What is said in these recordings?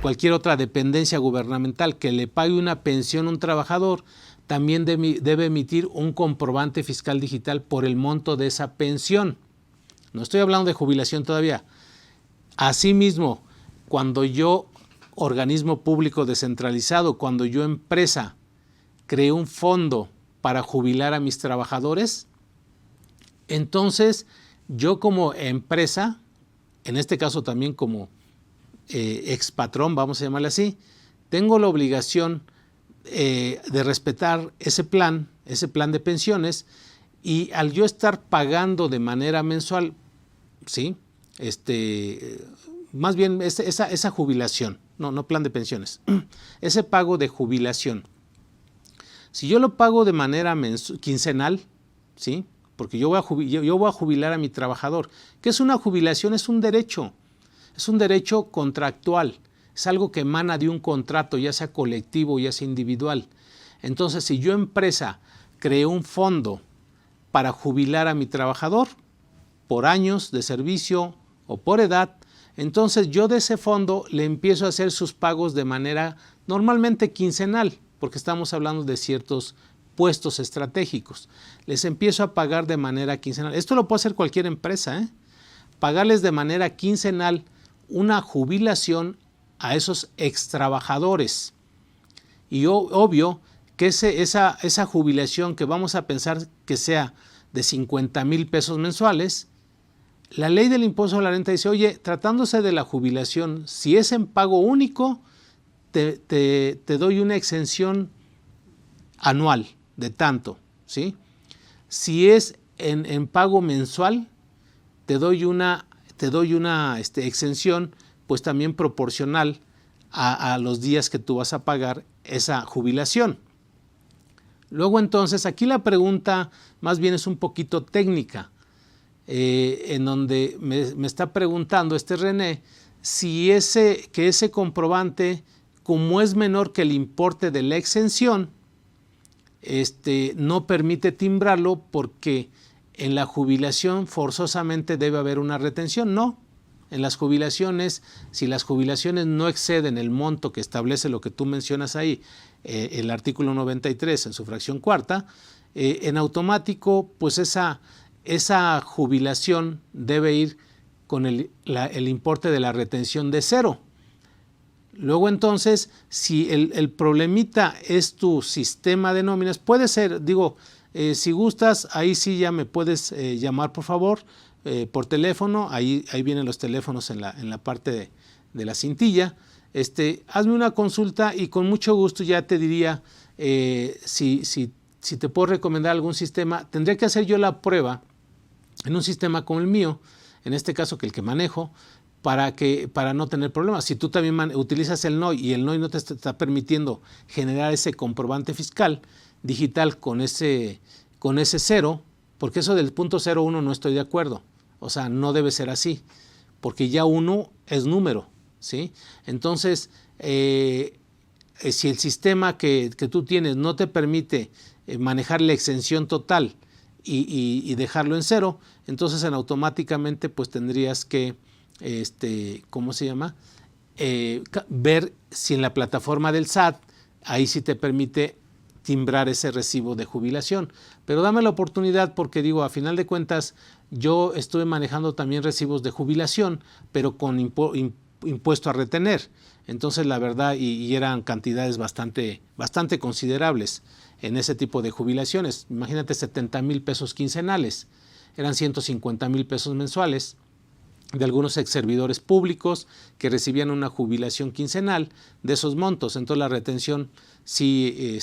cualquier otra dependencia gubernamental que le pague una pensión a un trabajador, también debe emitir un comprobante fiscal digital por el monto de esa pensión. No estoy hablando de jubilación todavía. Asimismo, cuando yo, organismo público descentralizado, cuando yo, empresa, creé un fondo para jubilar a mis trabajadores, entonces yo como empresa, en este caso también como expatrón, vamos a llamarle así, tengo la obligación de respetar ese plan de pensiones, y al yo estar pagando de manera mensual, ¿sí? Más bien esa jubilación, no plan de pensiones, ese pago de jubilación, si yo lo pago de manera quincenal, ¿sí? Porque yo voy a jubilar a mi trabajador. ¿Qué es una jubilación? Es un derecho contractual, es algo que emana de un contrato, ya sea colectivo, ya sea individual. Entonces, si yo, empresa, creé un fondo para jubilar a mi trabajador por años de servicio o por edad, entonces yo de ese fondo le empiezo a hacer sus pagos de manera normalmente quincenal, porque estamos hablando de ciertos puestos estratégicos. Les empiezo a pagar de manera quincenal. Esto lo puede hacer cualquier empresa, pagarles de manera quincenal una jubilación a esos extrabajadores. Y obvio que esa jubilación, que vamos a pensar que sea de 50,000 pesos mensuales, la ley del impuesto a la renta dice, oye, tratándose de la jubilación, si es en pago único, te doy una exención anual de tanto, ¿sí? Si es en pago mensual, te doy una exención, pues también proporcional a los días que tú vas a pagar esa jubilación. Luego, entonces, aquí la pregunta más bien es un poquito técnica, en donde me está preguntando René si ese comprobante, como es menor que el importe de la exención, no permite timbrarlo, porque en la jubilación forzosamente debe haber una retención. No, en las jubilaciones, si las jubilaciones no exceden el monto que establece lo que tú mencionas ahí, el artículo 93 en su fracción cuarta, en automático, pues esa jubilación debe ir con el importe de la retención de cero. Luego, entonces, si el problemita es tu sistema de nóminas, puede ser, si gustas, ahí sí ya me puedes llamar, por favor, por teléfono. Ahí vienen los teléfonos en la parte de la cintilla. Hazme una consulta y con mucho gusto ya te diría si te puedo recomendar algún sistema. Tendría que hacer yo la prueba en un sistema como el mío, en este caso que el que manejo, para no tener problemas. Si tú también utilizas el NOI y el NOI no te está permitiendo generar ese comprobante fiscal digital con ese cero, porque eso del punto 01 no estoy de acuerdo. O sea, no debe ser así, porque ya 1 es número, ¿sí? Entonces, si el sistema que tú tienes no te permite manejar la exención total y dejarlo en cero, entonces automáticamente pues tendrías que ¿cómo se llama? Ver si en la plataforma del SAT, ahí sí te permite timbrar ese recibo de jubilación. Pero dame la oportunidad, porque a final de cuentas, yo estuve manejando también recibos de jubilación, pero con impuesto a retener. Entonces, la verdad, y eran cantidades bastante considerables en ese tipo de jubilaciones. Imagínate, 70,000 pesos quincenales, eran 150,000 pesos mensuales, de algunos ex servidores públicos que recibían una jubilación quincenal de esos montos. Entonces la retención sí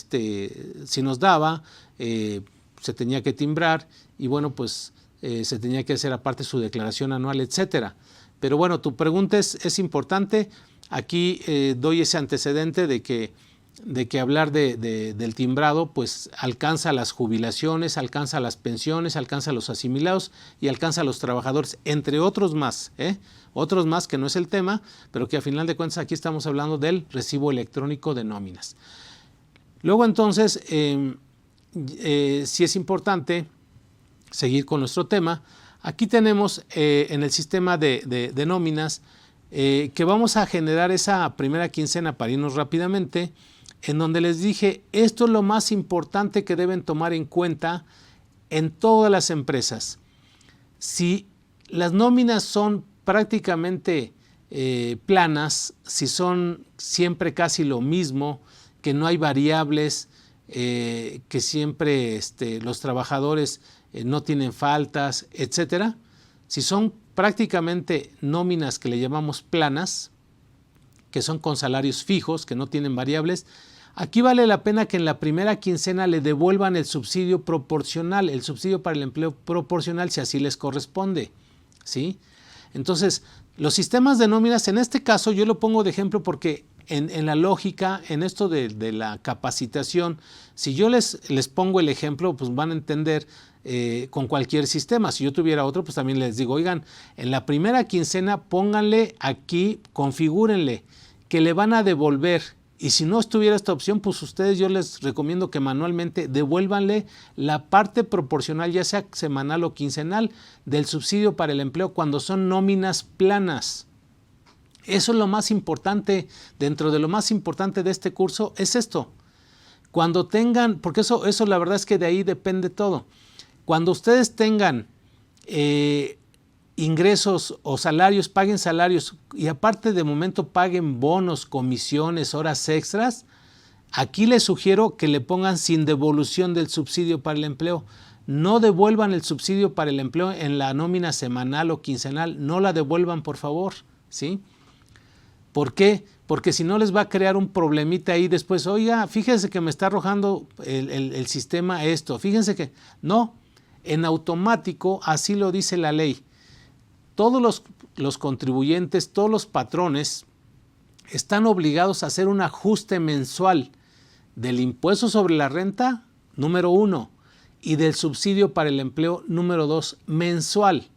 nos daba, se tenía que timbrar y bueno, pues se tenía que hacer aparte su declaración anual, etcétera. Pero bueno, tu pregunta es importante. Aquí doy ese antecedente de que hablar del timbrado pues alcanza las jubilaciones, alcanza las pensiones, alcanza los asimilados y alcanza a los trabajadores, entre otros más, otros más que no es el tema, pero que a final de cuentas aquí estamos hablando del recibo electrónico de nóminas. Luego, entonces, sí es importante seguir con nuestro tema. Aquí tenemos en el sistema de nóminas que vamos a generar esa primera quincena para irnos rápidamente, en donde les dije, esto es lo más importante que deben tomar en cuenta en todas las empresas. Si las nóminas son prácticamente planas, si son siempre casi lo mismo, que no hay variables, que siempre los trabajadores no tienen faltas, etcétera. Si son prácticamente nóminas que le llamamos planas, que son con salarios fijos, que no tienen variables, aquí vale la pena que en la primera quincena le devuelvan el subsidio proporcional, el subsidio para el empleo proporcional, si así les corresponde, ¿sí? Entonces, los sistemas de nóminas, en este caso yo lo pongo de ejemplo porque en la lógica, en esto de la capacitación, si yo les pongo el ejemplo, pues van a entender con cualquier sistema. Si yo tuviera otro, pues también les digo, oigan, en la primera quincena pónganle aquí, configúrenle, que le van a devolver. Y si no estuviera esta opción, pues ustedes yo les recomiendo que manualmente devuélvanle la parte proporcional, ya sea semanal o quincenal, del subsidio para el empleo cuando son nóminas planas. Eso es lo más importante, dentro de lo más importante de este curso es esto. Cuando tengan, porque eso la verdad es que de ahí depende todo. Cuando ustedes tengan ingresos o salarios, paguen salarios y aparte de momento paguen bonos, comisiones, horas extras, aquí les sugiero que le pongan sin devolución del subsidio para el empleo. No devuelvan el subsidio para el empleo en la nómina semanal o quincenal, no la devuelvan por favor, ¿sí? ¿Por qué? Porque si no les va a crear un problemita ahí después, oiga, fíjense que me está arrojando el sistema esto, fíjense que no, en automático así lo dice la ley. Todos los contribuyentes, todos los patrones están obligados a hacer un ajuste mensual del impuesto sobre la renta, número 1, y del subsidio para el empleo, número 2, mensual,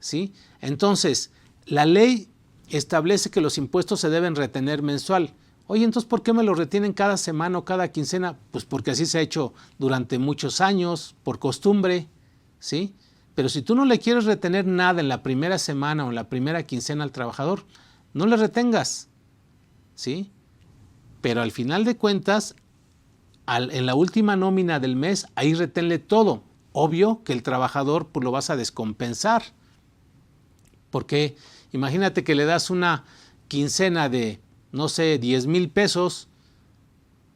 ¿sí? Entonces, la ley establece que los impuestos se deben retener mensual. Oye, entonces, ¿por qué me lo retienen cada semana o cada quincena? Pues porque así se ha hecho durante muchos años, por costumbre, ¿sí? Pero si tú no le quieres retener nada en la primera semana o en la primera quincena al trabajador, no le retengas, ¿sí? Pero al final de cuentas, en la última nómina del mes, ahí reténle todo. Obvio que el trabajador pues, lo vas a descompensar. Porque imagínate que le das una quincena de, no sé, 10,000 pesos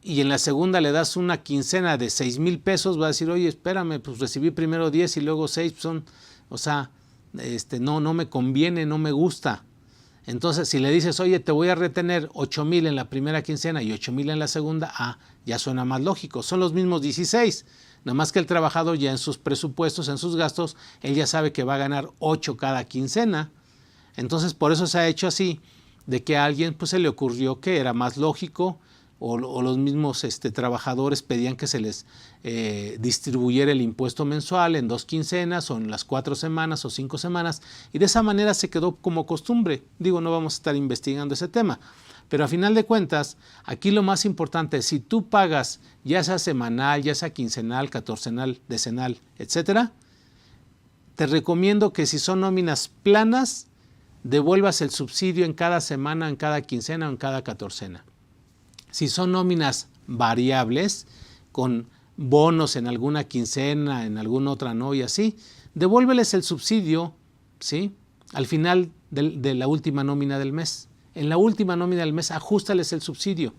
y en la segunda le das una quincena de 6,000 pesos, va a decir, oye, espérame, pues recibí primero 10 y luego 6, pues son, o sea, no me conviene, no me gusta. Entonces, si le dices, oye, te voy a retener 8,000 en la primera quincena y 8,000 en la segunda, ya suena más lógico. Son los mismos 16, nada más que el trabajador ya en sus presupuestos, en sus gastos, él ya sabe que va a ganar 8 cada quincena. Entonces, por eso se ha hecho así, de que a alguien pues, se le ocurrió que era más lógico o los mismos trabajadores pedían que se les distribuyera el impuesto mensual en 2 quincenas o en las 4 semanas o 5 semanas y de esa manera se quedó como costumbre. Digo, no vamos a estar investigando ese tema, pero a final de cuentas, aquí lo más importante es si tú pagas ya sea semanal, ya sea quincenal, catorcenal, decenal, etcétera, te recomiendo que si son nóminas planas, devuelvas el subsidio en cada semana, en cada quincena o en cada catorcena. Si son nóminas variables, con bonos en alguna quincena, en alguna otra no y así, devuélveles el subsidio, ¿sí? Al final de la última nómina del mes. En la última nómina del mes, ajústales el subsidio,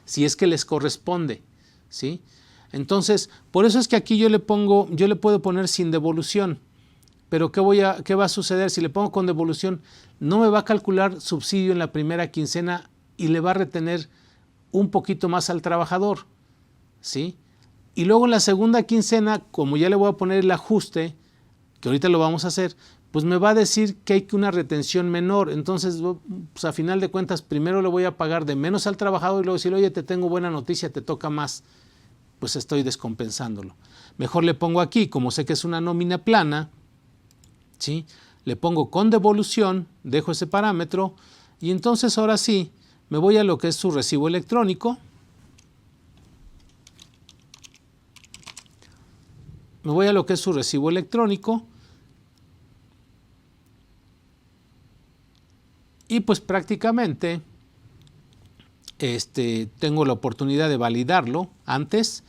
si es que les corresponde, ¿sí? Entonces, por eso es que aquí yo le puedo poner sin devolución. Pero ¿qué va a suceder? Si le pongo con devolución, no me va a calcular subsidio en la primera quincena y le va a retener un poquito más al trabajador, ¿sí? Y luego en la segunda quincena, como ya le voy a poner el ajuste, que ahorita lo vamos a hacer, pues me va a decir que hay una retención menor. Entonces, pues a final de cuentas, primero le voy a pagar de menos al trabajador y luego decir, oye, te tengo buena noticia, te toca más. Pues estoy descompensándolo. Mejor le pongo aquí, como sé que es una nómina plana, ¿sí? Le pongo con devolución, dejo ese parámetro y entonces ahora sí me voy a lo que es su recibo electrónico. Me voy a lo que es su recibo electrónico Y pues prácticamente tengo la oportunidad de validarlo antes,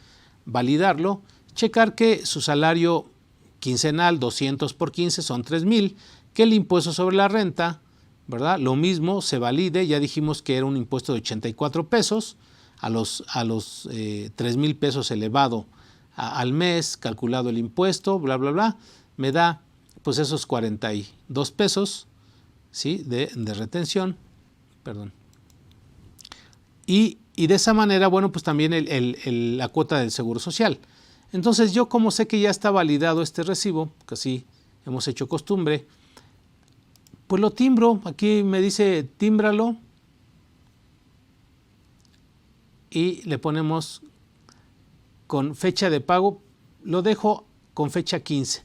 checar que su salario quincenal 200 por 15 son 3,000, que el impuesto sobre la renta, ¿verdad? Lo mismo se valide, ya dijimos que era un impuesto de 84 pesos a los 3,000 pesos elevado al mes, calculado el impuesto, bla, bla, bla, me da pues esos 42 pesos, ¿sí? de retención, perdón. Y de esa manera, bueno, pues también la cuota del Seguro Social. Entonces yo, como sé que ya está validado este recibo, que así hemos hecho costumbre, pues lo timbro. Aquí me dice tímbralo y le ponemos con fecha de pago, lo dejo con fecha 15.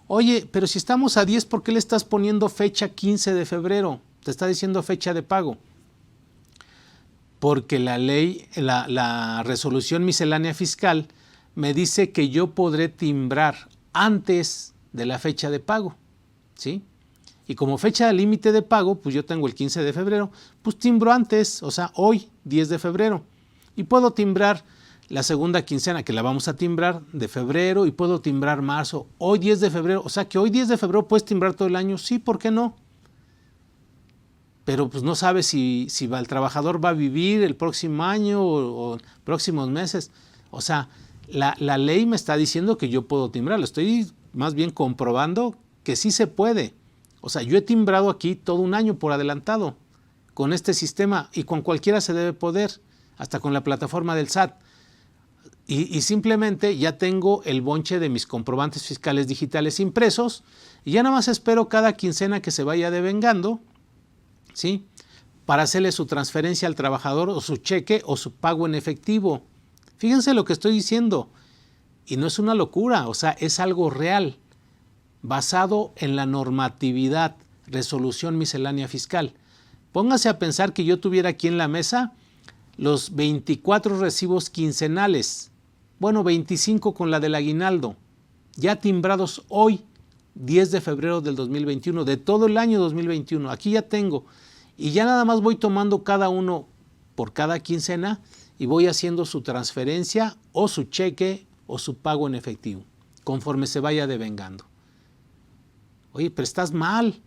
Oye, pero si estamos a 10, ¿por qué le estás poniendo fecha 15 de febrero? Te está diciendo fecha de pago. Porque la ley, la resolución miscelánea fiscal me dice que yo podré timbrar antes de la fecha de pago, ¿sí? Y como fecha límite de pago, pues yo tengo el 15 de febrero, pues timbro antes, o sea, hoy, 10 de febrero. Y puedo timbrar la segunda quincena, que la vamos a timbrar, de febrero, y puedo timbrar marzo, hoy 10 de febrero. O sea, que hoy 10 de febrero puedes timbrar todo el año. Sí, ¿por qué no? Pero pues no sabes si el trabajador va a vivir el próximo año o próximos meses. O sea, la ley me está diciendo que yo puedo timbrar. Lo estoy más bien comprobando que sí se puede. O sea, yo he timbrado aquí todo un año por adelantado con este sistema, y con cualquiera se debe poder, hasta con la plataforma del SAT. Y simplemente ya tengo el bonche de mis comprobantes fiscales digitales impresos, y ya nada más espero cada quincena que se vaya devengando, ¿sí? Para hacerle su transferencia al trabajador, o su cheque, o su pago en efectivo. Fíjense lo que estoy diciendo, y no es una locura, o sea, es algo real, basado en la normatividad, resolución miscelánea fiscal. Póngase a pensar que yo tuviera aquí en la mesa los 24 recibos quincenales, bueno, 25 con la del aguinaldo, ya timbrados hoy, 10 de febrero del 2021, de todo el año 2021. Aquí ya tengo, y ya nada más voy tomando cada uno por cada quincena y voy haciendo su transferencia o su cheque o su pago en efectivo, conforme se vaya devengando. Oye, pero estás mal,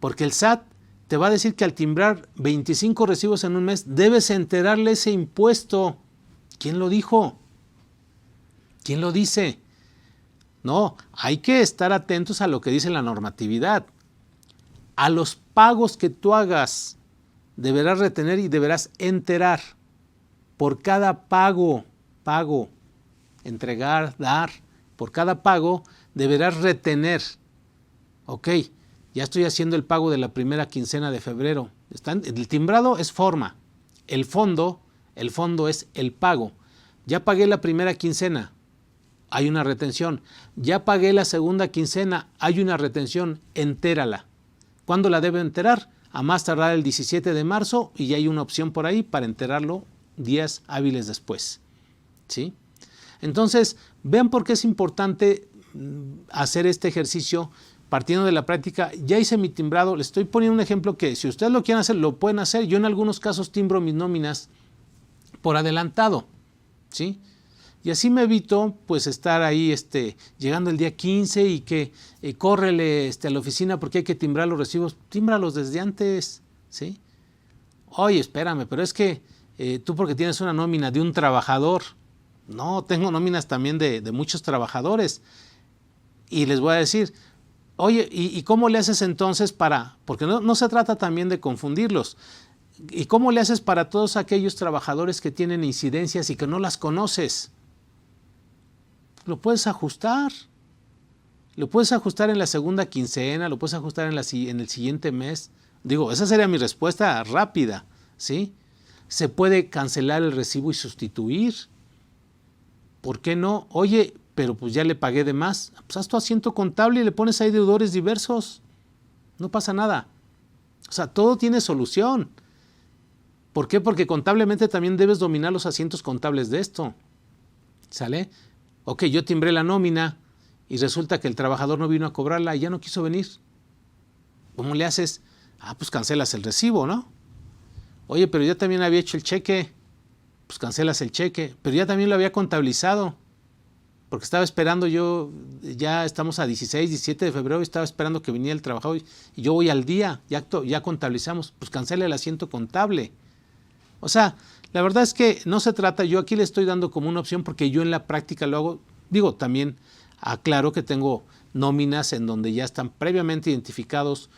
porque el SAT te va a decir que al timbrar 25 recibos en un mes debes enterarle ese impuesto. ¿Quién lo dijo? ¿Quién lo dice? No, hay que estar atentos a lo que dice la normatividad. A los pagos que tú hagas deberás retener y deberás enterar por cada pago, entregar, dar, por cada pago deberás retener. Ok, ya estoy haciendo el pago de la primera quincena de febrero. El timbrado es forma, el fondo es el pago. Ya pagué la primera quincena, hay una retención. Ya pagué la segunda quincena, hay una retención, entérala. ¿Cuándo la debe enterar? A más tardar el 17 de marzo, y ya hay una opción por ahí para enterarlo días hábiles después, ¿sí? Entonces, vean por qué es importante hacer este ejercicio partiendo de la práctica. Ya hice mi timbrado, les estoy poniendo un ejemplo que si ustedes lo quieren hacer, lo pueden hacer. Yo en algunos casos timbro mis nóminas por adelantado, ¿sí? Y así me evito pues estar ahí llegando el día 15 y que córrele a la oficina porque hay que timbrar los recibos. Tímbralos desde antes, ¿sí? Oye, espérame, pero es que tú porque tienes una nómina de un trabajador. No, tengo nóminas también de muchos trabajadores. Y les voy a decir, oye, ¿y cómo le haces entonces para...? Porque no se trata también de confundirlos. ¿Y cómo le haces para todos aquellos trabajadores que tienen incidencias y que no las conoces? Lo puedes ajustar. Lo puedes ajustar en la segunda quincena, lo puedes ajustar en el siguiente mes. Digo, esa sería mi respuesta rápida, ¿sí? Se puede cancelar el recibo y sustituir. ¿Por qué no? Oye, pero pues ya le pagué de más. Pues haz tu asiento contable y le pones ahí deudores diversos. No pasa nada. O sea, todo tiene solución. ¿Por qué? Porque contablemente también debes dominar los asientos contables de esto. ¿Sale? Ok, yo timbré la nómina y resulta que el trabajador no vino a cobrarla y ya no quiso venir. ¿Cómo le haces? Pues cancelas el recibo, ¿no? Oye, pero yo también había hecho el cheque, pues cancelas el cheque, pero ya también lo había contabilizado, porque estaba esperando yo, ya estamos a 16, 17 de febrero, y estaba esperando que viniera el trabajador y yo voy al día, ya contabilizamos, pues cancela el asiento contable. O sea, la verdad es que no se trata, yo aquí le estoy dando como una opción porque yo en la práctica lo hago, digo, también aclaro que tengo nóminas en donde ya están previamente identificados,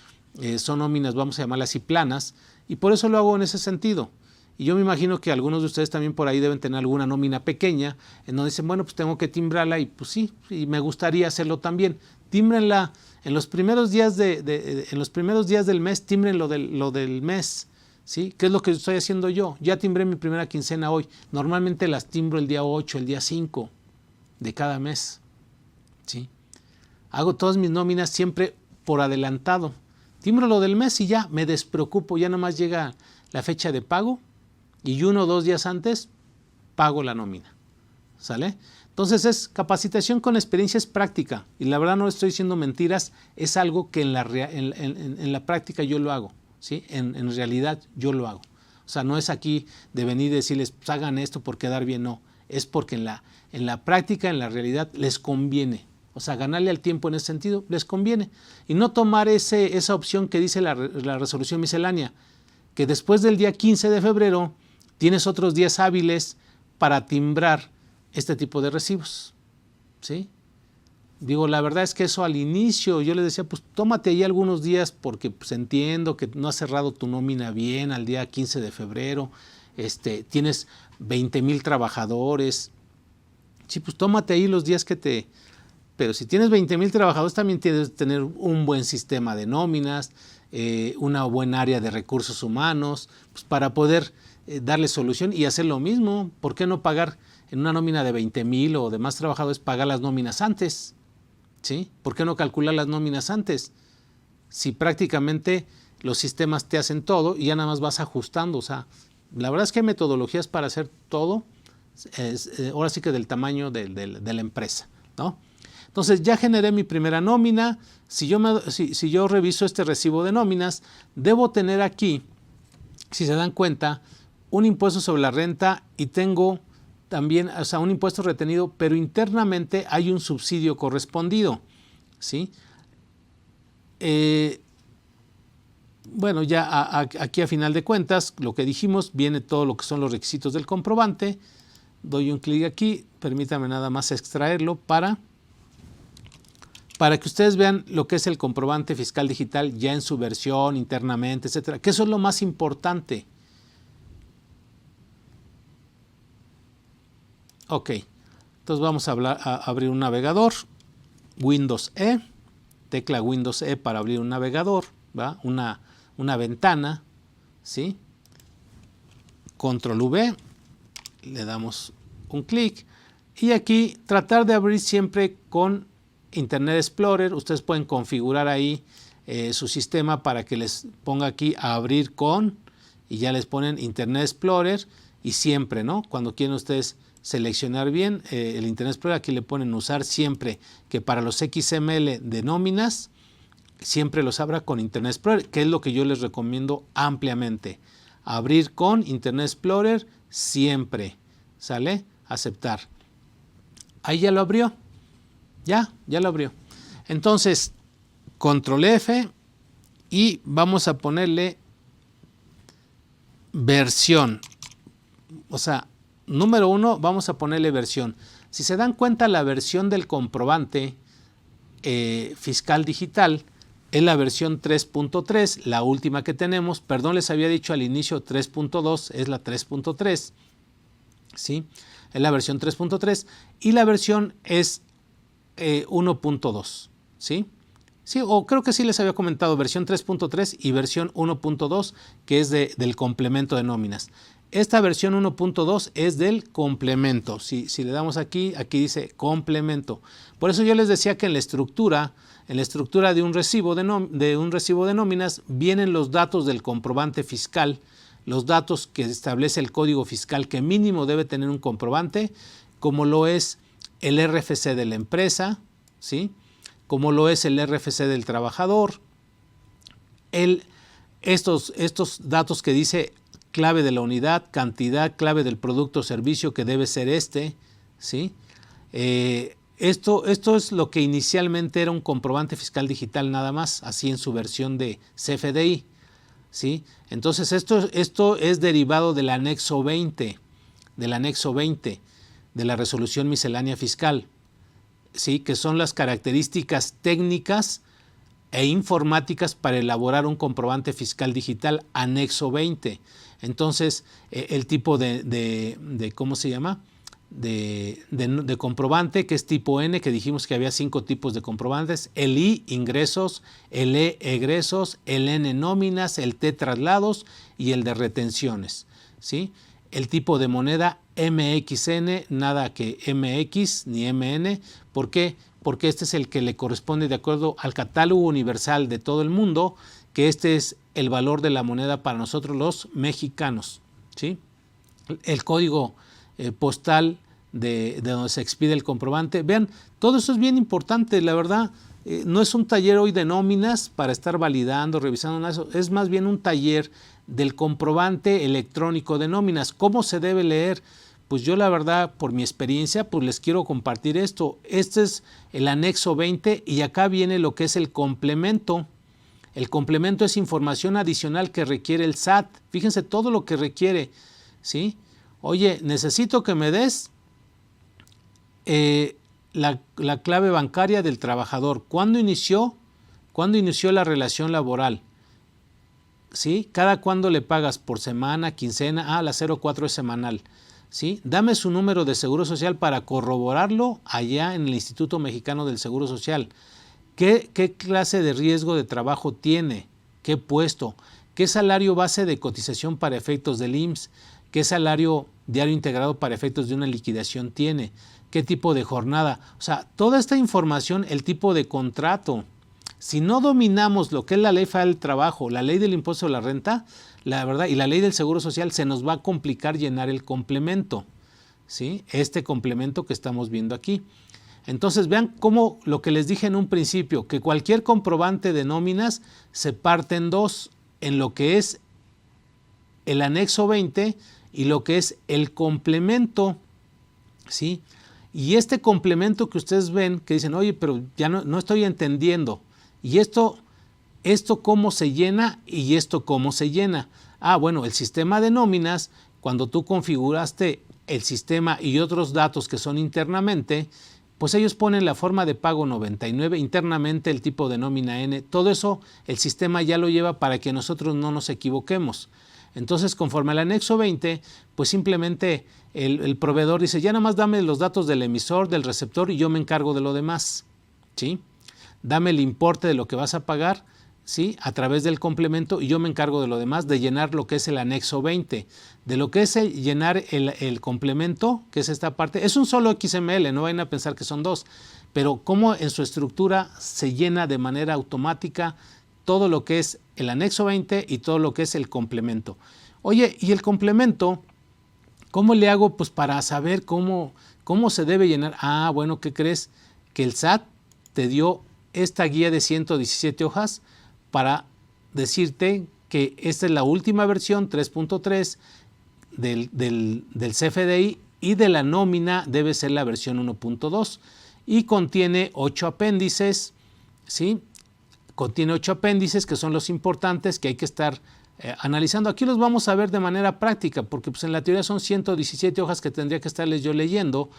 son nóminas, vamos a llamarlas así, planas, y por eso lo hago en ese sentido. Y yo me imagino que algunos de ustedes también por ahí deben tener alguna nómina pequeña, en donde dicen, bueno, pues tengo que timbrarla, y pues sí, y me gustaría hacerlo también. Tímbrenla en los primeros días del mes, timbren lo del mes, ¿sí? ¿Qué es lo que estoy haciendo yo? Ya timbré mi primera quincena hoy. Normalmente las timbro el día 8, el día 5 de cada mes, ¿sí? Hago todas mis nóminas siempre por adelantado. Timbro lo del mes y ya me despreocupo, ya nada más llega la fecha de pago y 1 o 2 días antes pago la nómina, ¿sale? Entonces es capacitación con experiencia, es práctica, y la verdad no estoy diciendo mentiras, es algo que en la práctica yo lo hago, ¿sí? En realidad yo lo hago. O sea, no es aquí de venir y decirles, pues hagan esto por quedar bien, no, es porque en la práctica, en la realidad les conviene. O sea, ganarle al tiempo en ese sentido les conviene. Y no tomar esa opción que dice la resolución miscelánea, que después del día 15 de febrero tienes otros días hábiles para timbrar este tipo de recibos, ¿sí? Digo, la verdad es que eso al inicio yo les decía, pues tómate ahí algunos días porque pues entiendo que no has cerrado tu nómina bien al día 15 de febrero, tienes 20,000 trabajadores, sí, pues tómate ahí los días Pero si tienes 20,000 trabajadores, también tienes que tener un buen sistema de nóminas, una buena área de recursos humanos, pues para poder darle solución y hacer lo mismo. ¿Por qué no pagar en una nómina de 20,000 o de más trabajadores, pagar las nóminas antes? ¿Sí? ¿Por qué no calcular las nóminas antes? Si prácticamente los sistemas te hacen todo y ya nada más vas ajustando. O sea, la verdad es que hay metodologías para hacer todo, ahora sí que del tamaño de la empresa, ¿no? Entonces ya generé mi primera nómina. Si yo reviso este recibo de nóminas, debo tener aquí, si se dan cuenta, un impuesto sobre la renta y tengo también, o sea, un impuesto retenido, pero internamente hay un subsidio correspondido, ¿sí? Bueno, ya aquí a final de cuentas, lo que dijimos, viene todo lo que son los requisitos del comprobante. Doy un clic aquí, permítame nada más extraerlo para que ustedes vean lo que es el comprobante fiscal digital ya en su versión internamente, etcétera, que eso es lo más importante. Ok, entonces vamos a abrir un navegador, Windows E, tecla Windows E para abrir un navegador, ¿va? Una ventana, ¿sí? Control V, le damos un clic y aquí tratar de abrir siempre con Internet Explorer. Ustedes pueden configurar ahí su sistema para que les ponga aquí a abrir con y ya les ponen Internet Explorer y siempre, ¿no? Cuando quieren ustedes seleccionar bien el Internet Explorer, aquí le ponen usar siempre, que para los XML de nóminas siempre los abra con Internet Explorer, que es lo que yo les recomiendo ampliamente. Abrir con Internet Explorer siempre, ¿sale? Aceptar. Ahí ya lo abrió. Ya lo abrió. Entonces, Control F y vamos a ponerle versión. O sea, número 1, vamos a ponerle versión. Si se dan cuenta, la versión del comprobante fiscal digital es la versión 3.3, la última que tenemos. Perdón, les había dicho al inicio 3.2, es la 3.3. ¿Sí? Es la versión 3.3 y la versión es 1.2, ¿sí? Sí, o creo que sí les había comentado versión 3.3 y versión 1.2, que es del complemento de nóminas. Esta versión 1.2 es del complemento. Si le damos aquí dice complemento. Por eso yo les decía que en la estructura de un recibo de nóminas vienen los datos del comprobante fiscal, los datos que establece el código fiscal que mínimo debe tener un comprobante, como lo es el RFC de la empresa, ¿sí? Como lo es el RFC del trabajador, estos datos que dice clave de la unidad, cantidad, clave del producto o servicio que debe ser ¿sí? Esto es lo que inicialmente era un comprobante fiscal digital nada más, así en su versión de CFDI, ¿sí? Entonces esto es derivado del anexo 20, de la resolución miscelánea fiscal, ¿sí? Que son las características técnicas e informáticas para elaborar un comprobante fiscal digital anexo 20. Entonces, el tipo de ¿cómo se llama? De comprobante, que es tipo N, que dijimos que había 5 tipos de comprobantes: el I, ingresos; el E, egresos; el N, nóminas; el T, traslados; y el de retenciones, ¿sí? El tipo de moneda MXN, nada que MX ni MN. ¿Por qué? Porque este es el que le corresponde de acuerdo al catálogo universal de todo el mundo, que este es el valor de la moneda para nosotros los mexicanos, ¿sí? El código postal de donde se expide el comprobante. Vean, todo eso es bien importante, la verdad. No es un taller hoy de nóminas para estar validando, revisando nada, es más bien un taller del comprobante electrónico de nóminas. ¿Cómo se debe leer? Pues yo, la verdad, por mi experiencia, pues les quiero compartir esto. Este es el anexo 20 y acá viene lo que es el complemento. El complemento es información adicional que requiere el SAT. Fíjense todo lo que requiere, ¿sí? Oye, necesito que me des la clave bancaria del trabajador. ¿Cuándo inició la relación laboral? ¿Sí? ¿Cada cuándo le pagas? ¿Por semana, quincena? La 04 es semanal, ¿sí? Dame su número de seguro social para corroborarlo allá en el Instituto Mexicano del Seguro Social. ¿Qué clase de riesgo de trabajo tiene? ¿Qué puesto? ¿Qué salario base de cotización para efectos del IMSS? ¿Qué salario diario integrado para efectos de una liquidación tiene? ¿Qué tipo de jornada? O sea, toda esta información, el tipo de contrato. Si no dominamos lo que es la ley federal del trabajo, la ley del impuesto a la renta, la verdad, y la ley del seguro social, se nos va a complicar llenar el complemento, ¿sí? Este complemento que estamos viendo aquí. Entonces vean cómo lo que les dije en un principio, que cualquier comprobante de nóminas se parte en dos, en lo que es el anexo 20 y lo que es el complemento, ¿sí? Y este complemento que ustedes ven, que dicen, oye, pero ya no estoy entendiendo. ¿Y esto cómo se llena y esto cómo se llena? Bueno, el sistema de nóminas, cuando tú configuraste el sistema y otros datos que son internamente, pues ellos ponen la forma de pago 99, internamente el tipo de nómina N, todo eso el sistema ya lo lleva para que nosotros no nos equivoquemos. Entonces, conforme al anexo 20, pues simplemente el proveedor dice, ya nada más dame los datos del emisor, del receptor, y yo me encargo de lo demás, ¿sí? Dame el importe de lo que vas a pagar, ¿sí? A través del complemento, y yo me encargo de lo demás, de llenar lo que es el anexo 20. De lo que es llenar el complemento, que es esta parte, es un solo XML, no vayan a pensar que son dos, pero cómo en su estructura se llena de manera automática todo lo que es el anexo 20 y todo lo que es el complemento. Oye, ¿y el complemento cómo le hago pues para saber cómo se debe llenar? Bueno, ¿qué crees? Que el SAT te dio esta guía de 117 hojas para decirte que esta es la última versión 3.3 del CFDI, y de la nómina debe ser la versión 1.2 y contiene 8 apéndices, ¿sí? Contiene 8 apéndices que son los importantes que hay que estar analizando. Aquí los vamos a ver de manera práctica, porque pues en la teoría son 117 hojas que tendría que estarles yo leyendo,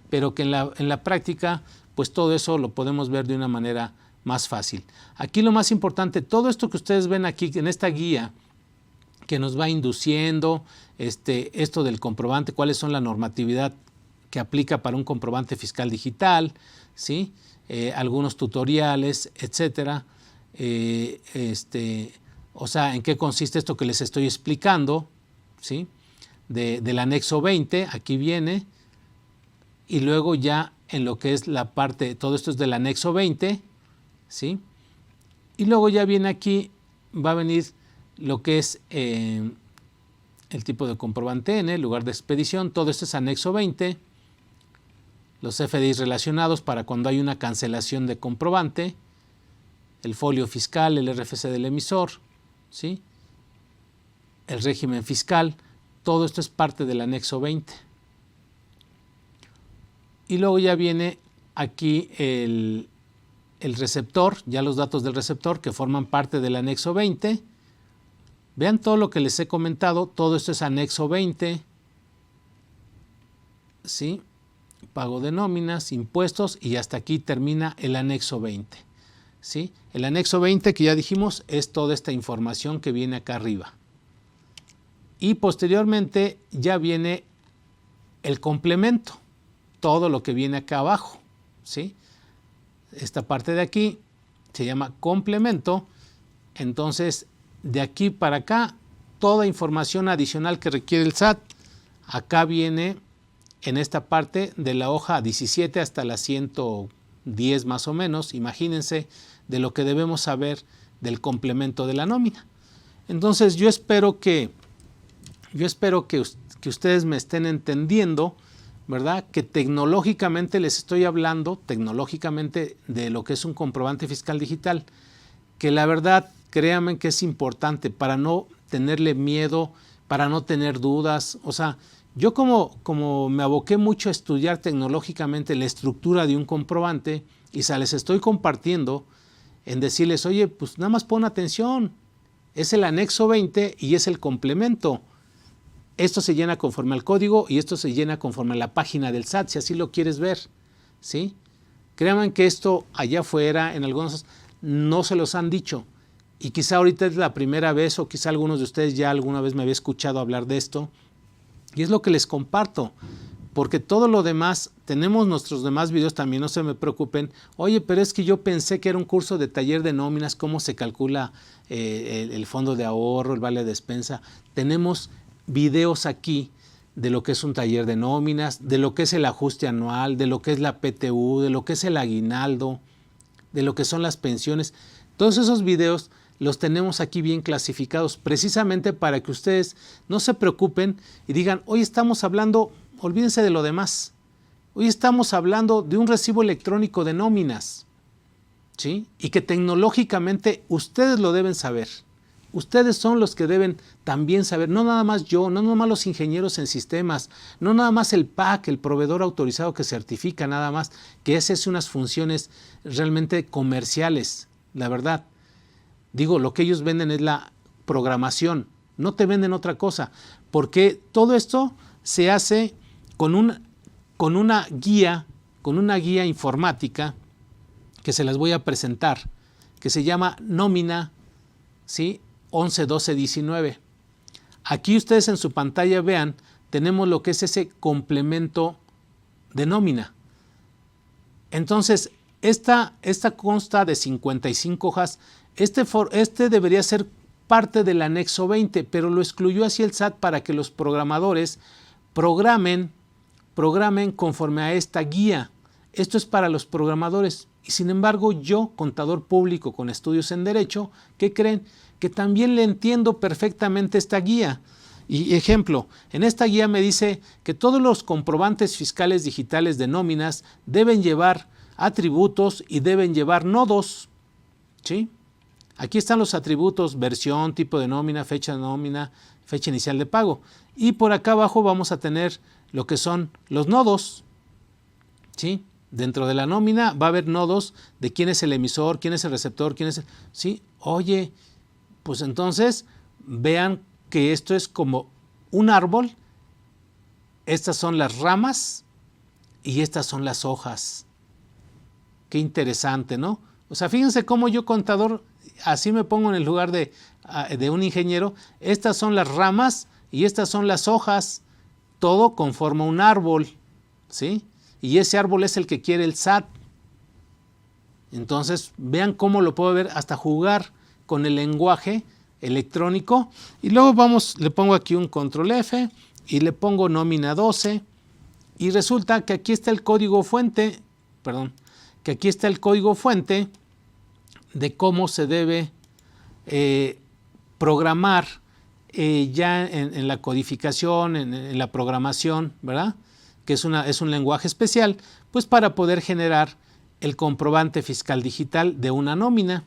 pero que en la práctica pues todo eso lo podemos ver de una manera más fácil. Aquí lo más importante, todo esto que ustedes ven aquí en esta guía que nos va induciendo, esto del comprobante, cuáles son la normatividad que aplica para un comprobante fiscal digital, ¿sí? Algunos tutoriales, etcétera. O sea, en qué consiste esto que les estoy explicando, ¿sí? Del anexo 20, aquí viene, y luego ya en lo que es la parte, todo esto es del anexo 20, ¿sí? Y luego ya viene aquí, va a venir lo que es el tipo de comprobante N, lugar de expedición, todo esto es anexo 20, los FDIs relacionados para cuando hay una cancelación de comprobante, el folio fiscal, el RFC del emisor, ¿sí? el régimen fiscal, todo esto es parte del anexo 20. Y luego ya viene aquí el receptor, ya los datos del receptor que forman parte del anexo 20. Vean todo lo que les he comentado, todo esto es anexo 20, ¿sí? Pago de nóminas, impuestos y hasta aquí termina el anexo 20, ¿sí? El anexo 20 que ya dijimos es toda esta información que viene acá arriba. Y posteriormente ya viene el complemento, todo lo que viene acá abajo, ¿sí? Esta parte de aquí se llama complemento. Entonces, de aquí para acá, toda información adicional que requiere el SAT, acá viene en esta parte de la hoja 17 hasta la 110 más o menos, imagínense, de lo que debemos saber del complemento de la nómina. Entonces, yo espero que ustedes me estén entendiendo, ¿verdad? Que tecnológicamente les estoy hablando, tecnológicamente, de lo que es un comprobante fiscal digital, que la verdad, créanme que es importante para no tenerle miedo, para no tener dudas. O sea, yo como me aboqué mucho a estudiar tecnológicamente la estructura de un comprobante y se les estoy compartiendo en decirles, oye, pues nada más pon atención, es el anexo 20 y es el complemento. Esto se llena conforme al código y esto se llena conforme a la página del SAT, si así lo quieres ver, ¿sí? Créanme que esto allá afuera, en algunos no se los han dicho. Y quizá ahorita es la primera vez o quizá algunos de ustedes ya alguna vez me había escuchado hablar de esto. Y es lo que les comparto, porque todo lo demás, tenemos nuestros demás videos también, no se me preocupen. Oye, pero es que yo pensé que era un curso de taller de nóminas, cómo se calcula el fondo de ahorro, el vale de despensa. Tenemos videos aquí de lo que es un taller de nóminas, de lo que es el ajuste anual, de lo que es la PTU, de lo que es el aguinaldo, de lo que son las pensiones. Todos esos videos los tenemos aquí bien clasificados precisamente para que ustedes no se preocupen y digan, hoy estamos hablando, olvídense de lo demás, hoy estamos hablando de un recibo electrónico de nóminas, ¿sí? Y que tecnológicamente ustedes lo deben saber. Ustedes son los que deben también saber, no nada más yo, no nada más los ingenieros en sistemas, no nada más el PAC, el proveedor autorizado que certifica nada más, que ese es unas funciones realmente comerciales, la verdad. Digo, lo que ellos venden es la programación, no te venden otra cosa, porque todo esto se hace con una guía informática que se las voy a presentar, que se llama Nómina, ¿sí? 11, 12, 19. Aquí ustedes en su pantalla vean, tenemos lo que es ese complemento de nómina. Entonces, esta consta de 55 hojas. Este debería ser parte del anexo 20, pero lo excluyó así el SAT para que los programadores programen conforme a esta guía. Esto es para los programadores. Y sin embargo, yo, contador público con estudios en Derecho, ¿qué creen? Que también le entiendo perfectamente esta guía. Y ejemplo, en esta guía me dice que todos los comprobantes fiscales digitales de nóminas deben llevar atributos y deben llevar nodos, ¿sí? Aquí están los atributos, versión, tipo de nómina, fecha inicial de pago. Y por acá abajo vamos a tener lo que son los nodos, ¿sí? Dentro de la nómina va a haber nodos de quién es el emisor, quién es el receptor, quién es el... ¿Sí? Oye, pues entonces vean que esto es como un árbol. Estas son las ramas y estas son las hojas. Qué interesante, ¿no? O sea, fíjense cómo yo, contador, así me pongo en el lugar de un ingeniero. Estas son las ramas y estas son las hojas. Todo conforma un árbol, ¿sí? Y ese árbol es el que quiere el SAT. Entonces, vean cómo lo puedo ver, hasta jugar con el lenguaje electrónico. Y luego le pongo aquí un control F y le pongo nómina 12. Y resulta que aquí está el código fuente, de cómo se debe programar ya en la codificación, en la programación, ¿verdad? Que es un lenguaje especial, pues para poder generar el comprobante fiscal digital de una nómina.